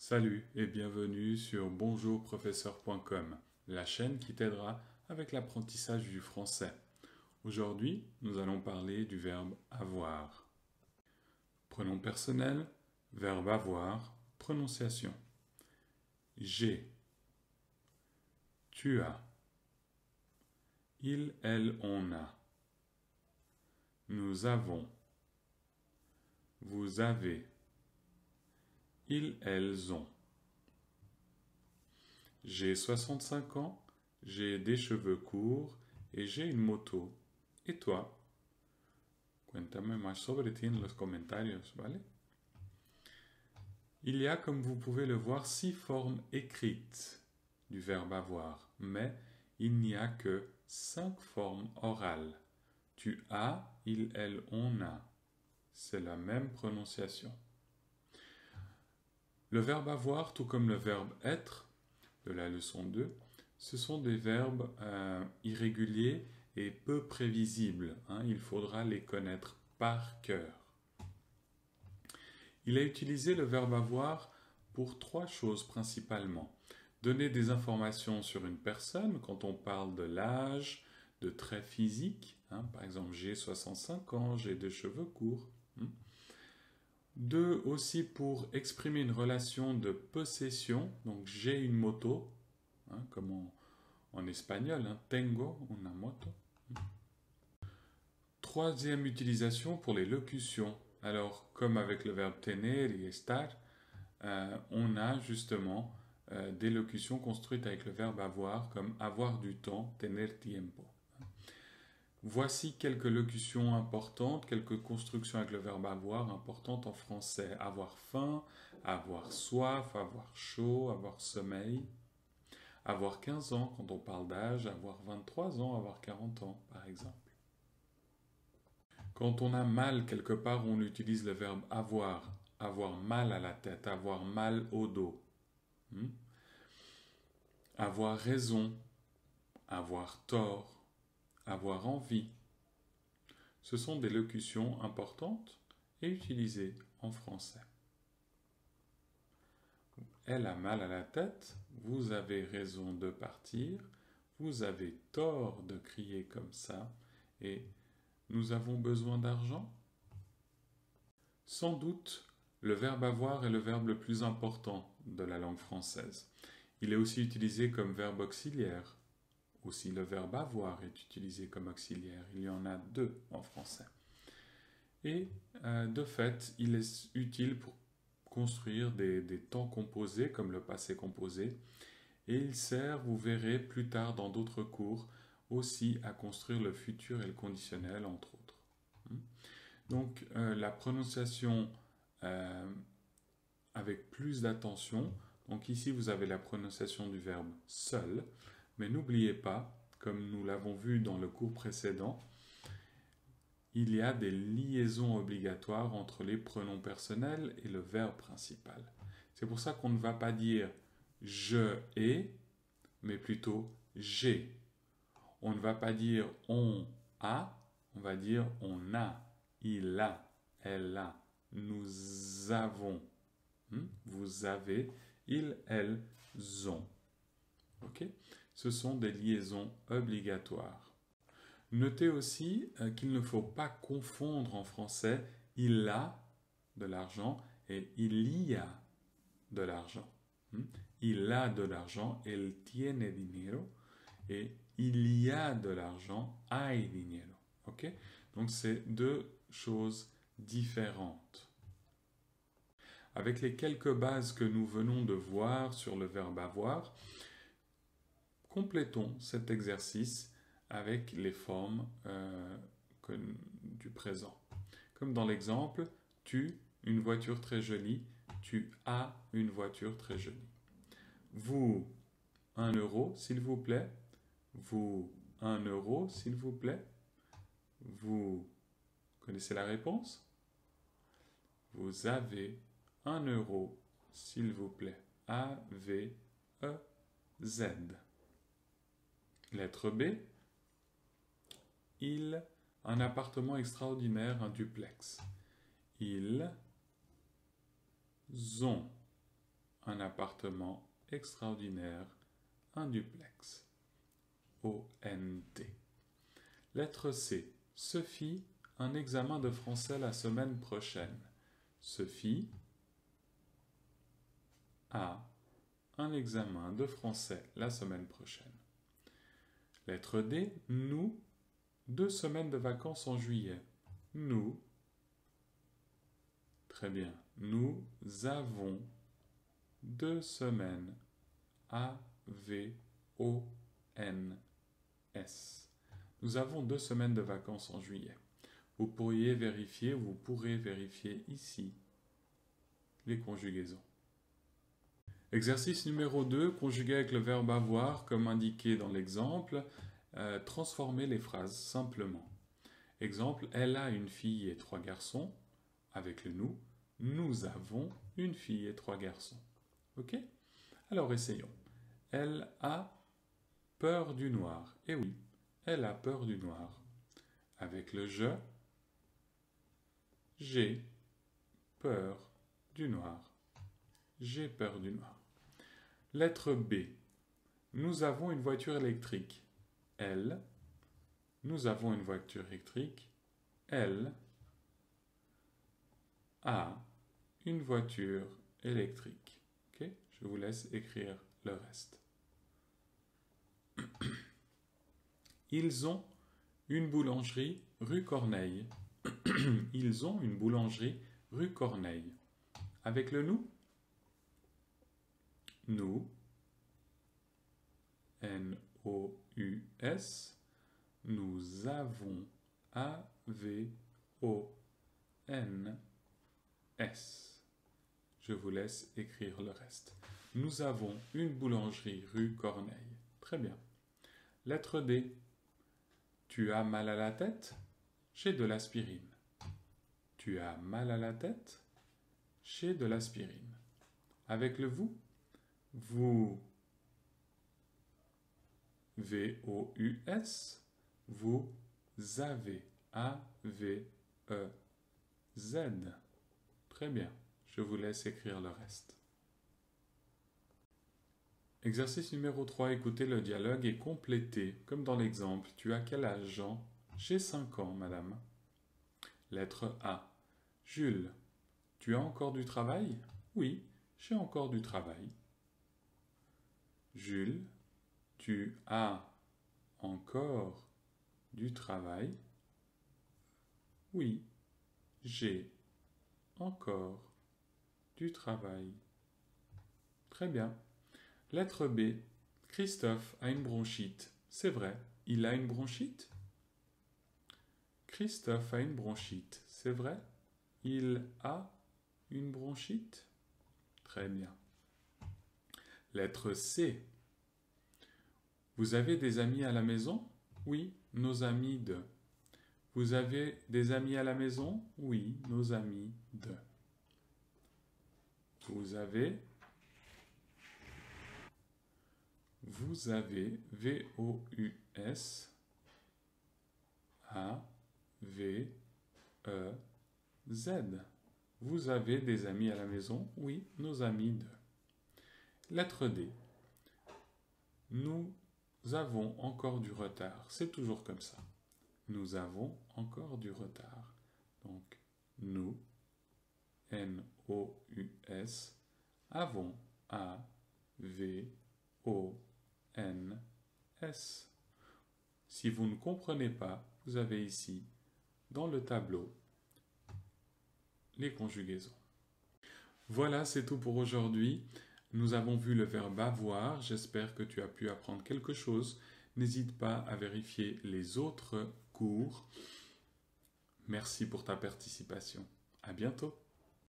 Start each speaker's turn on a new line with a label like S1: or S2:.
S1: Salut et bienvenue sur bonjourprofesseur.com, la chaîne qui t'aidera avec l'apprentissage du français. Aujourd'hui, nous allons parler du verbe avoir. Pronom personnel, verbe avoir, prononciation. J'ai, tu as, il, elle, on a. Nous avons, vous avez, ils, elles ont. J'ai 65 ans, j'ai des cheveux courts et j'ai une moto. ¿Y toi? Cuéntame más sobre ti en los comentarios, ¿vale? Il y a, comme vous pouvez le voir, 6 formes écrites du verbe avoir, mais il n'y a que 5 formes orales. Tu as, il, elle, on a. C'est la même prononciation. Le verbe avoir, tout comme le verbe être, de la leçon 2, ce sont des verbes irréguliers et peu prévisibles. Il faudra les connaître par cœur. Il a utilisé le verbe avoir pour 3 choses principalement. Donner des informations sur une personne quand on parle de l'âge, de traits physiques. Par exemple, j'ai 65 ans, j'ai des cheveux courts. 2, aussi pour exprimer une relation de possession. Donc, j'ai une moto, comme en espagnol, tengo una moto. 3e utilisation pour les locutions. Alors, comme avec le verbe tener et estar, on a justement des locutions construites avec le verbe avoir, comme avoir du temps, tener tiempo. Voici quelques locutions importantes, quelques constructions avec le verbe avoir importantes en français. Avoir faim, avoir soif, avoir chaud, avoir sommeil. Avoir 15 ans quand on parle d'âge, avoir 23 ans, avoir 40 ans par exemple. Quand on a mal quelque part, on utilise le verbe avoir. Avoir mal à la tête, avoir mal au dos. Avoir raison, avoir tort, avoir envie. Ce sont des locutions importantes et utilisées en français. Elle a mal à la tête, vous avez raison de partir, vous avez tort de crier comme ça, et nous avons besoin d'argent. Sans doute, le verbe avoir est le verbe le plus important de la langue française. Il est aussi utilisé comme verbe auxiliaire. Aussi, le verbe avoir est utilisé comme auxiliaire. Il y en a 2 en français. Et de fait, il est utile pour construire des temps composés comme le passé composé. Et il sert, vous verrez plus tard dans d'autres cours, aussi à construire le futur et le conditionnel, entre autres. Donc, la prononciation avec plus d'attention. Donc ici, vous avez la prononciation du verbe seul. Mais n'oubliez pas, comme nous l'avons vu dans le cours précédent, il y a des liaisons obligatoires entre les pronoms personnels et le verbe principal. C'est pour ça qu'on ne va pas dire « je ai », mais plutôt « j'ai ». On ne va pas dire « on a », on va dire « on a », « il a », « elle a », « nous avons », « vous avez », « ils, elles ont ». Okay ? Ce sont des liaisons obligatoires. Notez aussi qu'il ne faut pas confondre en français « il a » de l'argent et « il y a » de l'argent. Il a de l'argent, él tiene dinero, et il y a de l'argent, hay dinero. Okay ? Donc c'est 2 choses différentes. Avec les quelques bases que nous venons de voir sur le verbe avoir, complétons cet exercice avec les formes du présent. Comme dans l'exemple, tu, une voiture très jolie, tu as une voiture très jolie. Vous, 1 euro, s'il vous plaît. Vous, 1 euro, s'il vous plaît. Vous connaissez la réponse? Vous avez 1 euro, s'il vous plaît. A-V-E-Z. Lettre B. Il, un appartement extraordinaire, un duplex. Ils ont un appartement extraordinaire, un duplex. O-N-T. Lettre C. Se fit un examen de français la semaine prochaine. Se fit a un examen de français la semaine prochaine. Lettre D. Nous, 2 semaines de vacances en juillet. Nous, très bien, nous avons 2 semaines, A-V-O-N-S. Nous avons 2 semaines de vacances en juillet. Vous pourrez vérifier ici les conjugaisons. Exercice numéro 2, conjuguer avec le verbe avoir, comme indiqué dans l'exemple, transformer les phrases simplement. Exemple, elle a une fille et 3 garçons, avec le nous. Nous avons une fille et 3 garçons. Ok? Alors essayons. Elle a peur du noir. Eh oui, elle a peur du noir. Avec le je, j'ai peur du noir. J'ai peur du noir. Lettre B. Nous avons une voiture électrique. Elle. Nous avons une voiture électrique. Elle a une voiture électrique. Okay? Je vous laisse écrire le reste. Ils ont une boulangerie rue Corneille. Ils ont une boulangerie rue Corneille. Avec le nous, nous, N-O-U-S, nous avons, A-V-O-N-S. Je vous laisse écrire le reste. Nous avons une boulangerie rue Corneille. Très bien. Lettre D. Tu as mal à la tête? J'ai de l'aspirine. Tu as mal à la tête? J'ai de l'aspirine. Avec le vous, vous, V-O-U-S, vous avez, A-V-E-Z. Très bien, je vous laisse écrire le reste. Exercice numéro 3, écoutez le dialogue et complétez, comme dans l'exemple. Tu as quel âge, Jean? J'ai 5 ans, madame. Lettre A. Jules, tu as encore du travail? Oui, j'ai encore du travail. Jules, tu as encore du travail? Oui, j'ai encore du travail. Très bien. Lettre B. Christophe a une bronchite. C'est vrai, il a une bronchite? Christophe a une bronchite. C'est vrai, il a une bronchite? Très bien. Lettre C. Vous avez des amis à la maison? Oui, nos amis de. Vous avez des amis à la maison? Oui, nos amis de. Vous avez, V-O-U-S, A-V-E-Z. Vous avez des amis à la maison? Oui, nos amis de. Lettre D. Nous avons encore du retard. C'est toujours comme ça. Nous avons encore du retard. Donc, nous, N-O-U-S, avons, A-V-O-N-S. Si vous ne comprenez pas, vous avez ici, dans le tableau, les conjugaisons. Voilà, c'est tout pour aujourd'hui. Nous avons vu le verbe avoir. J'espère que tu as pu apprendre quelque chose. N'hésite pas à vérifier les autres cours. Merci pour ta participation. À bientôt.